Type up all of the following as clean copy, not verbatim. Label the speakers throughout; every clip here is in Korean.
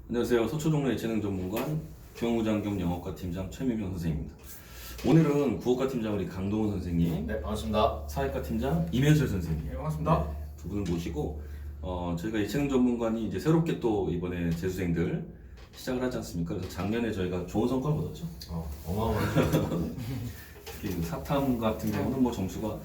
Speaker 1: 안녕하세요. 서초동로 예체능 전문관 경우장 겸 영어과 팀장 최민경 선생님입니다. 오늘은 국어과 팀장 우리 강동원 선생님,
Speaker 2: 네, 반갑습니다.
Speaker 1: 사회과 팀장 임현철 선생님,
Speaker 3: 네, 반갑습니다.
Speaker 1: 두 분을 모시고 저희가 예체능 전문관이 이제 새롭게 또 이번에 재수생들 시작을 하지 않습니까? 그래서 작년에 저희가 좋은 성과를 거뒀죠.
Speaker 2: 어마어마하죠.
Speaker 1: 특히 사탐 같은 경우는 뭐 점수가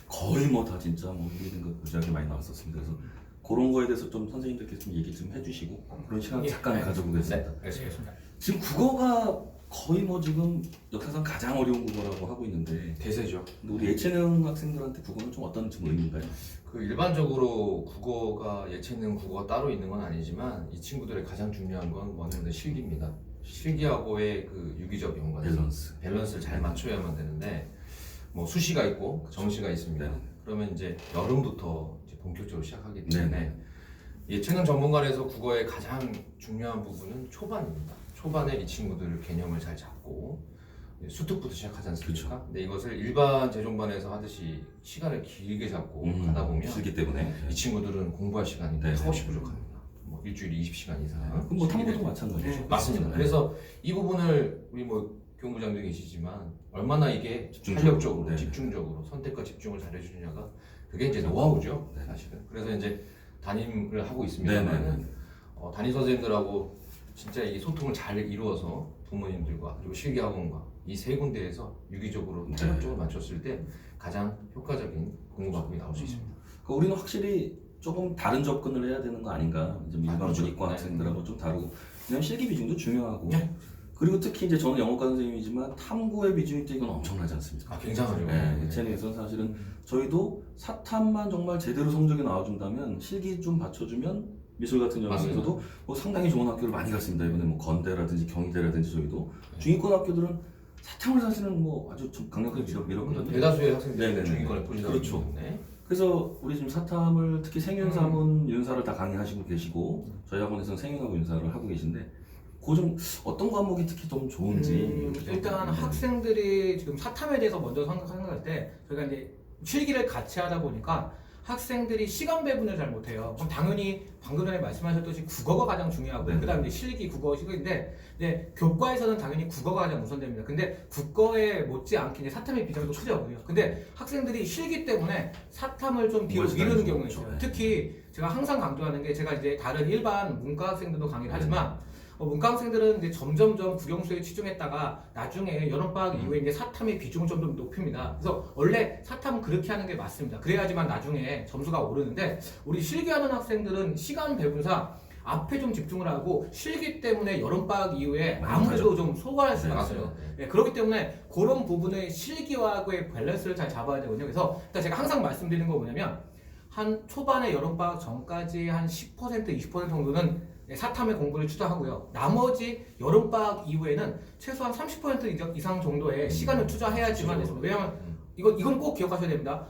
Speaker 1: 거의 뭐 다 진짜 뭐 1등급 무지하게 많이 나왔었습니다. 그래서 그런 거에 대해서 좀 선생님들께서 좀 얘기 좀 해주시고 그런 시간
Speaker 3: 예,
Speaker 1: 잠깐 가져보겠습니다.
Speaker 2: 네, 알겠습니다.
Speaker 1: 지금 국어가 거의 뭐 지금 역사상 가장 어려운 국어라고 하고 있는데
Speaker 2: 대세죠.
Speaker 1: 근데 우리 예체능 학생들한테 국어는 좀 어떤 좀 의미인가요?
Speaker 2: 그 일반적으로 국어가 예체능 국어가 따로 있는 건 아니지만 이 친구들의 가장 중요한 건 뭐냐면 실기입니다. 실기하고의 그 유기적 연관, 밸런스를 잘 맞춰야만 되는데 뭐 수시가 있고 정시가 있습니다.
Speaker 1: 네.
Speaker 2: 그러면 이제 여름부터 이제 본격적으로 시작하기 때문에
Speaker 1: 네.
Speaker 2: 예체능 전문관에서 국어의 가장 중요한 부분은 초반입니다. 초반에 이 친구들 개념을 잘 잡고 수특부터 시작하지 않습니까?
Speaker 1: 그렇죠.
Speaker 2: 근데 이것을 일반 재종반에서 하듯이 시간을 길게 잡고 가다 보면
Speaker 1: 실기 때문에
Speaker 2: 이 친구들은 공부할 시간이
Speaker 1: 네.
Speaker 2: 턱없이 부족합니다. 뭐 일주일에 20시간 이상.
Speaker 1: 그럼 뭐 탐구도 마찬가지죠.
Speaker 3: 네.
Speaker 2: 맞습니다.
Speaker 1: 네.
Speaker 2: 그래서 이 부분을 우리 뭐 교무장도 계시지만 얼마나 이게
Speaker 1: 집중적으로.
Speaker 2: 탄력적으로,
Speaker 1: 네.
Speaker 2: 집중적으로 선택과 집중을 잘해주느냐가 그게 이제 노하우죠.
Speaker 1: 네.
Speaker 2: 사실은. 그래서 이제 담임을 하고
Speaker 1: 네,
Speaker 2: 있습니다만
Speaker 1: 네.
Speaker 2: 담임 선생님들하고 진짜 이 소통을 잘 이루어서 부모님들과 그리고 실기학원과 이 세 군데에서 유기적으로
Speaker 1: 네.
Speaker 2: 탄력적으로 맞췄을 때 가장 효과적인 공부 방법이 나올 수 있습니다.
Speaker 1: 그러니까 우리는 확실히 조금 다른 접근을 해야 되는 거 아닌가? 이제 일반
Speaker 2: 그렇죠.
Speaker 1: 문이과
Speaker 2: 네.
Speaker 1: 학생들하고 좀 다르고 왜냐면 실기 비중도 중요하고
Speaker 2: 네.
Speaker 1: 그리고 특히 이제 저는 영어과 선생님이지만 탐구의 비중이 또 이건 엄청나지 않습니까?
Speaker 2: 굉장하죠.
Speaker 1: 네, 예체능에서는 사실은 저희도 사탐만 정말 제대로 성적이 나와준다면 실기 좀 받쳐주면 미술 같은 영역에서도 뭐 상당히 좋은 학교를 많이 갔습니다. 이번에 뭐 건대라든지 경희대라든지 저희도
Speaker 2: 네.
Speaker 1: 중위권 학교들은 사탐을 사실은 뭐 아주 좀 강력하게 밀었거든요.
Speaker 2: 대다수의 학생들이
Speaker 1: 네네네.
Speaker 2: 중위권에 포진하고
Speaker 1: 그렇죠.
Speaker 2: 있기 때문에
Speaker 1: 그래서 우리 지금 사탐을 특히 생윤사문 윤사를 다 강의하시고 계시고 저희 학원에서는 생윤하고 윤사를 하고 계신데 그 좀 어떤 과목이 특히 좀 좋은지
Speaker 3: 일단 학생들이 지금 사탐에 대해서 먼저 생각할 때 저희가 이제 실기를 같이 하다 보니까 학생들이 시간 배분을 잘 못해요. 그럼 당연히 방금 전에 말씀하셨듯이 국어가 가장 중요하고
Speaker 1: 네.
Speaker 3: 그다음에 이제 실기, 국어, 실기인데 이제 교과에서는 당연히 국어가 가장 우선됩니다. 근데 국어에 못지않게 이제 사탐의 비중이 또 크거든요. 근데 학생들이 실기 때문에 사탐을 좀 뒤로
Speaker 1: 공부할
Speaker 3: 미루는
Speaker 1: 시간이
Speaker 3: 경우가
Speaker 1: 좀
Speaker 3: 있어요.
Speaker 1: 없죠.
Speaker 3: 특히 제가 항상 강조하는 게 제가 이제 다른 일반 문과 학생들도 강의를 하지만 문과 학생들은 이제 점점점 국영수에 치중했다가 나중에 여름방학 이후에 이제 사탐의 비중을 좀 높입니다. 그래서 원래 사탐은 그렇게 하는 게 맞습니다. 그래야지만 나중에 점수가 오르는데 우리 실기하는 학생들은 시간 배분상 앞에 좀 집중을 하고 실기 때문에 여름방학 이후에 아무래도 좀 소홀할 수가 있어요. 네, 그렇기 때문에 그런 부분의 실기와의 밸런스를 잘 잡아야 되거든요. 그래서 일단 제가 항상 말씀드리는 거 뭐냐면 한 초반에 여름방학 전까지 한 10% 20% 정도는 사탐의 공부를 투자하고요. 나머지 여름방학 이후에는 최소한 30% 이상 정도의 시간을 투자해야지만 됐습니다. 왜냐하면 이건 꼭 기억하셔야 됩니다.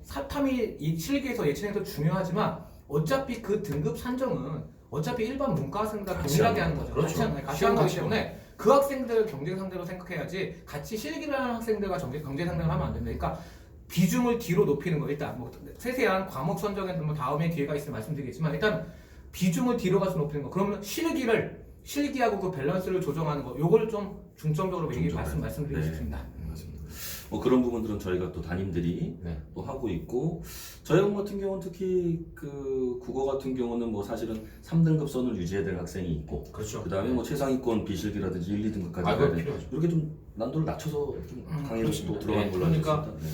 Speaker 3: 사탐이 이 실기에서 예체능에서 중요하지만 어차피 그 등급 산정은 어차피 일반 문과 학생들과 동일하게 하는 거죠.
Speaker 2: 그렇죠.
Speaker 3: 같이 하는 거기 때문에 그 학생들 경쟁 상대로 생각해야지 같이 실기를 하는 학생들과 경쟁 상대를 하면 안 됩니다. 그러니까 비중을 뒤로 높이는 거 일단 뭐 세세한 과목 선정에는 뭐 다음에 기회가 있으면 말씀드리겠지만 일단 비중을 뒤로 가서 높이는 거. 그러면 실기하고 그 밸런스를 조정하는 거. 요걸 좀 중점적으로 말씀드리고
Speaker 1: 네.
Speaker 3: 싶습니다.
Speaker 1: 맞습니다. 뭐 그런 부분들은 저희가 또 담임들이
Speaker 2: 네.
Speaker 1: 또 하고 있고 저희 학원 같은 경우는 특히 그 국어 같은 경우는 뭐 사실은 3등급 선을 유지해야 될 학생이 있고
Speaker 2: 그렇죠.
Speaker 1: 그 다음에 뭐 최상위권 비실기라든지 1, 2등급까지
Speaker 2: 그거
Speaker 1: 가야 돼.
Speaker 2: 필요하죠.
Speaker 1: 이렇게 좀 난도를 낮춰서 좀 강의를 또 들어가는 걸로 알고
Speaker 2: 그러니까
Speaker 1: 있습니다. 네.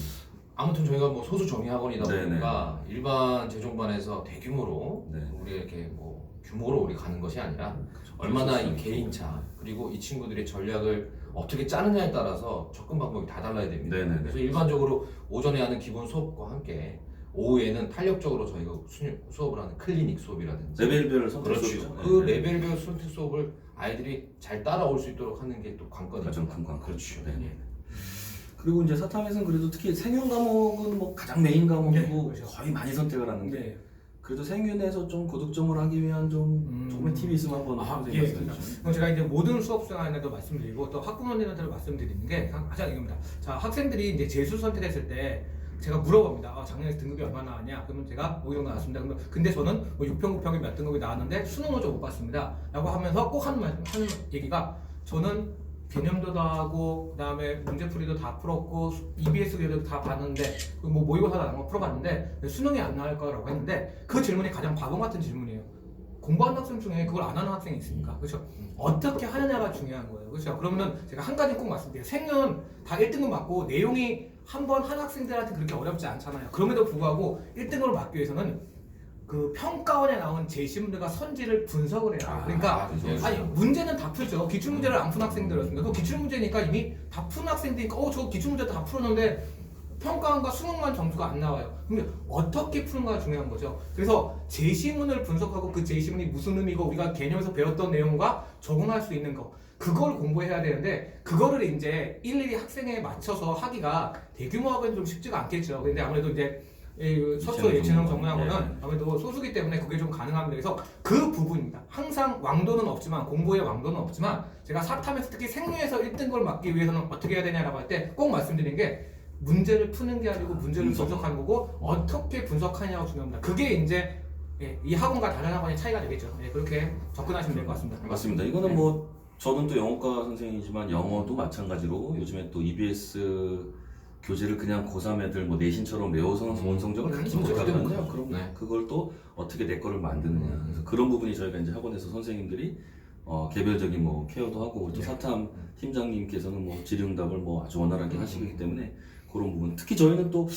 Speaker 2: 아무튼 저희가 뭐 소수 정예 학원이다
Speaker 1: 네네.
Speaker 2: 보니까 일반 재종반에서 대규모로
Speaker 1: 네.
Speaker 2: 우리 이렇게 뭐 규모로 우리 가는 것이 아니라 얼마나 이 개인차 그리고 이 친구들의 전략을 어떻게 짜느냐에 따라서 접근 방법이 다 달라야 됩니다.
Speaker 1: 네네.
Speaker 2: 그래서 일반적으로 오전에 하는 기본 수업과 함께 오후에는 탄력적으로 저희가 수업을 하는 클리닉 수업이라든지
Speaker 1: 레벨별 선택
Speaker 2: 그렇죠.
Speaker 1: 수업이죠.
Speaker 2: 그
Speaker 1: 네.
Speaker 2: 레벨별 선택 수업을 아이들이 잘 따라올 수 있도록 하는 게 또 관건입니다.
Speaker 1: 가장 큰 관건.
Speaker 2: 그렇죠.
Speaker 1: 네. 그리고 이제 사탐에서는 그래도 특히 생윤 과목은 뭐 가장 메인 과목이고
Speaker 3: 네, 그렇죠.
Speaker 1: 거의 많이 선택을 하는데
Speaker 3: 네.
Speaker 1: 그래도 생윤에서 좀 고득점을 하기 위한 좀 조금의 팁이 있으면 한번
Speaker 3: 예,
Speaker 1: 말씀해
Speaker 3: 그러니까.
Speaker 1: 주시죠.
Speaker 3: 그럼 제가 이제 모든 수업 시간에도 말씀드리고 또 학부모님한테도 말씀드리는 게 가장 이겁니다. 자, 학생들이 이제 재수 선택했을 때 제가 물어봅니다. 작년에 등급이 얼마 나왔냐? 그러면 제가 5 정도 나왔습니다. 그러면 근데 저는 뭐 6평, 9평이 몇 등급이 나왔는데 수능을 좀 못 봤습니다. 라고 하면서 꼭 하는 얘기가 저는 개념도 다 하고 그다음에 문제풀이도 다 풀었고 EBS 교재도 다 봤는데 뭐 모의고사도 안 풀어봤는데 왜 수능이 안 나올 거라고 했는데 그 질문이 가장 바보 같은 질문이에요. 공부하는 학생 중에 그걸 안 하는 학생이 있습니까? 그렇죠? 어떻게 하느냐가 중요한 거예요. 그렇죠? 그러면은 제가 한 가지 꼭 말씀드려요. 생은 다 1등급 맞고 내용이 한 번 한 학생들한테 그렇게 어렵지 않잖아요. 그럼에도 불구하고 1등급을 맞기 위해서는 그 평가원에 나온 제시문들과 선지를 분석을 해요. 그러니까
Speaker 2: 그죠.
Speaker 3: 아니 문제는 다 풀죠. 기출문제를 안 푼 학생들이었습니다. 그 기출문제니까 이미 다 푼 학생들이니까 저 기출문제 다 풀었는데 평가원과 수능만 점수가 안 나와요. 그럼 어떻게 푸는가가 중요한 거죠. 그래서 제시문을 분석하고 그 제시문이 무슨 의미고 우리가 개념에서 배웠던 내용과 적응할 수 있는 거 그걸 공부해야 되는데 그거를 이제 일일이 학생에 맞춰서 하기가 대규모 학원은 좀 쉽지가 않겠죠. 근데 아무래도 이제 서초 예체능 전문학원은 아무래도 소수기 때문에 그게 좀 가능합니다. 그래서 그 부분입니다. 항상 왕도는 없지만 공부의 왕도는 없지만 제가 사탐에서 특히 생리에서 1등급을 맞기 위해서는 어떻게 해야 되냐라고 할 때 꼭 말씀드린 게 문제를 푸는 게 아니고 문제를 분석하는 거고 어떻게 분석하냐가 중요합니다. 그게 이제 이 학원과 다른 학원의 차이가 되겠죠. 그렇게 접근하시면 될 것 같습니다.
Speaker 1: 맞습니다. 이거는 뭐 저는 또 영어과 선생님이지만 영어도 마찬가지로 요즘에 또 EBS 교재를 그냥 고3 애들 뭐 내신처럼 외워서는 좋은 성적을 갖지 못하거든요. 그럼 그걸 또 어떻게 내 거를 만드느냐. 그래서 그런 부분이 저희가 이제 학원에서 선생님들이 개별적인 뭐 케어도 하고 또 사탐 팀장님께서는 뭐 질의응답을 뭐 아주 원활하게 하시기 때문에 그런 부분. 특히 저희는 또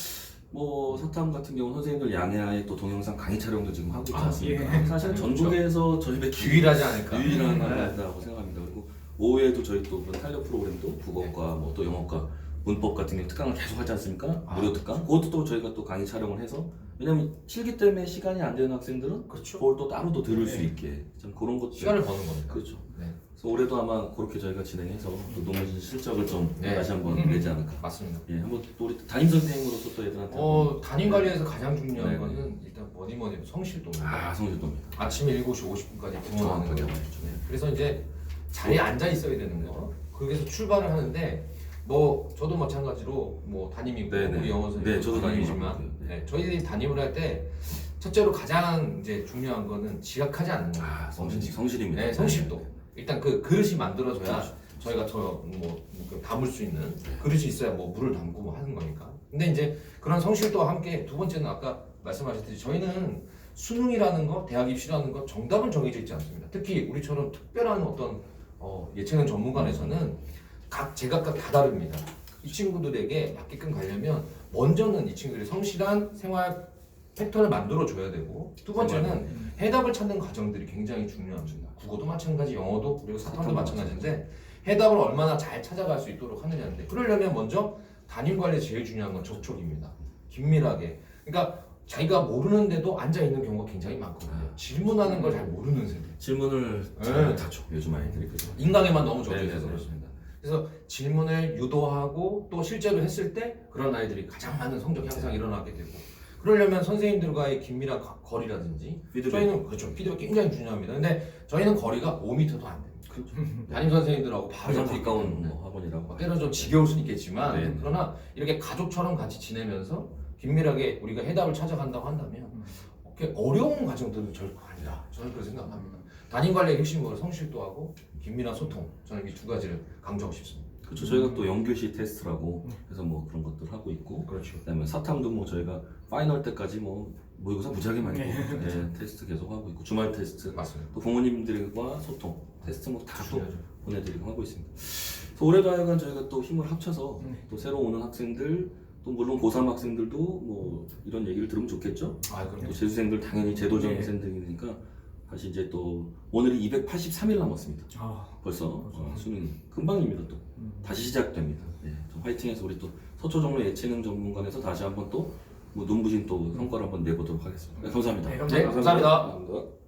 Speaker 1: 뭐 사탐 같은 경우 선생님들 양해하에 또 동영상 강의 촬영도 지금 하고 있지 않습니까? 사실 전국에서 저희 뵙기
Speaker 2: 유일하지 않을까.
Speaker 1: 유일하다고 생각합니다. 그리고 오후에도 저희 또 탄력 프로그램도 국어과 뭐 또 영어과 문법 같은 경우 특강을 계속 하지 않습니까? 무료 특강. 그것도 또 저희가 또 강의 촬영을 해서 왜냐면 실기 때문에 시간이 안 되는 학생들은
Speaker 2: 그렇죠.
Speaker 1: 그걸 또 따로 또 들을 수 있게 참 그런 것도
Speaker 2: 시간을 버는 겁니다.
Speaker 1: 그렇죠.
Speaker 2: 네.
Speaker 1: 그래서 올해도 아마 그렇게 저희가 진행해서 또 논문 실적을 좀
Speaker 2: 네.
Speaker 1: 다시 한번 내지 않을까.
Speaker 2: 맞습니다.
Speaker 1: 예, 한번 또 우리 담임 선생님으로서 또 애들한테
Speaker 2: 담임 관리에서 가장 중요한
Speaker 1: 네.
Speaker 2: 거는 일단 뭐니 해도 성실도입니다.
Speaker 1: 성실도입니다.
Speaker 2: 아침 7시 50분까지 근무하는
Speaker 1: 정확하게
Speaker 2: 거예요.
Speaker 1: 알죠.
Speaker 2: 그래서 이제 자리에 앉아 있어야 되는 거. 거기서 출발을 하는데 뭐 저도 마찬가지로 뭐 담임이고
Speaker 1: 네네.
Speaker 2: 우리 영어 선생님
Speaker 1: 네, 저도
Speaker 2: 담임이지만
Speaker 1: 담임이고요. 네.
Speaker 2: 네, 저희들이 담임을 할 때 첫째로 가장 이제 중요한 거는 지각하지 않는 거예요.
Speaker 1: 성실입니다.
Speaker 2: 네, 성실도. 일단 그 그릇이 만들어져야
Speaker 1: 그렇죠.
Speaker 2: 저희가 뭐 담을 수 있는 그릇이 있어야 뭐 물을 담고 뭐 하는 거니까. 근데 이제 그런 성실도와 함께 두 번째는 아까 말씀하셨듯이 저희는 수능이라는 거, 대학 입시라는 거 정답은 정해져 있지 않습니다. 특히 우리처럼 특별한 어떤 예체능 전문관에서는 각 제각각 다 다릅니다. 이 친구들에게 맞게끔 가려면 먼저는 이 친구들이 성실한 생활 패턴을 만들어 줘야 되고 두 번째는 해답을 찾는 과정들이 굉장히 중요합니다. 국어도 마찬가지, 영어도 그리고 사탐도 마찬가지인데 해답을 얼마나 잘 찾아갈 수 있도록 하느냐인데 그러려면 먼저 담임 관리에 제일 중요한 건 접촉입니다. 긴밀하게. 그러니까 자기가 모르는데도 앉아 있는 경우가 굉장히 많거든요. 질문하는 걸 잘 모르는 세대.
Speaker 1: 질문을 잘 못하죠. 요즘 아이들이 그죠.
Speaker 2: 인강에만 너무 젖어
Speaker 1: 네,
Speaker 2: 있어서
Speaker 1: 네,
Speaker 2: 그렇습니다. 그래서 질문을 유도하고 또 실제로 했을 때 그런 아이들이 가장 많은 성적 향상이 일어나게 되고 그러려면 선생님들과의 긴밀한 거리라든지
Speaker 1: 피드백.
Speaker 2: 저희는 그렇죠. 피드백이 굉장히 중요합니다. 근데 저희는 거리가 5m도 안 됩니다.
Speaker 1: 그렇죠.
Speaker 2: 담임 선생님들하고 바로
Speaker 1: 가장
Speaker 2: 옆에
Speaker 1: 가까운
Speaker 2: 있거든요.
Speaker 1: 뭐 학원이라고.
Speaker 2: 때로는 좀 지겨울 수는 있겠지만
Speaker 1: 네.
Speaker 2: 그러나 이렇게 가족처럼 같이 지내면서 긴밀하게 우리가 해답을 찾아간다고 한다면 그렇게 어려운 과정들은 절대 아니다. 저는 그렇게 생각합니다. 담임 관리의 핵심은 성실도하고 긴밀한 소통. 저는 이 두 가지를 강조하고 싶습니다.
Speaker 1: 그렇죠. 저희가 또 연교시 테스트라고 해서 뭐 그런 것들 하고 있고
Speaker 2: 그렇죠.
Speaker 1: 그다음에 사탐도 뭐 저희가 파이널 때까지 뭐 모의고사 무지하게 많이 보고 테스트 계속 하고 있고 주말 테스트
Speaker 2: 맞습니다.
Speaker 1: 또 부모님들과 소통 테스트 뭐 다 또
Speaker 2: 중요하죠.
Speaker 1: 보내드리고 하고 있습니다. 그래서 올해도 하여간 저희가 또 힘을 합쳐서 또 새로 오는 학생들 또 물론 고3 학생들도 뭐 이런 얘기를 들으면 좋겠죠.
Speaker 2: 아, 그럼
Speaker 1: 또 재수생들 당연히 제도적
Speaker 3: 네.
Speaker 1: 학생들이니까 다시 이제 또 오늘이 283일 남았습니다.
Speaker 3: 아,
Speaker 1: 벌써 수능이 금방입니다. 또 다시 시작됩니다. 네, 좀 화이팅해서 우리 또 서초정로 예체능 전문관에서 다시 한번 또 뭐 눈부신 또 성과를 한번 내보도록 하겠습니다. 네, 감사합니다.
Speaker 3: 네, 감사합니다.
Speaker 2: 감사합니다.
Speaker 1: 감사합니다.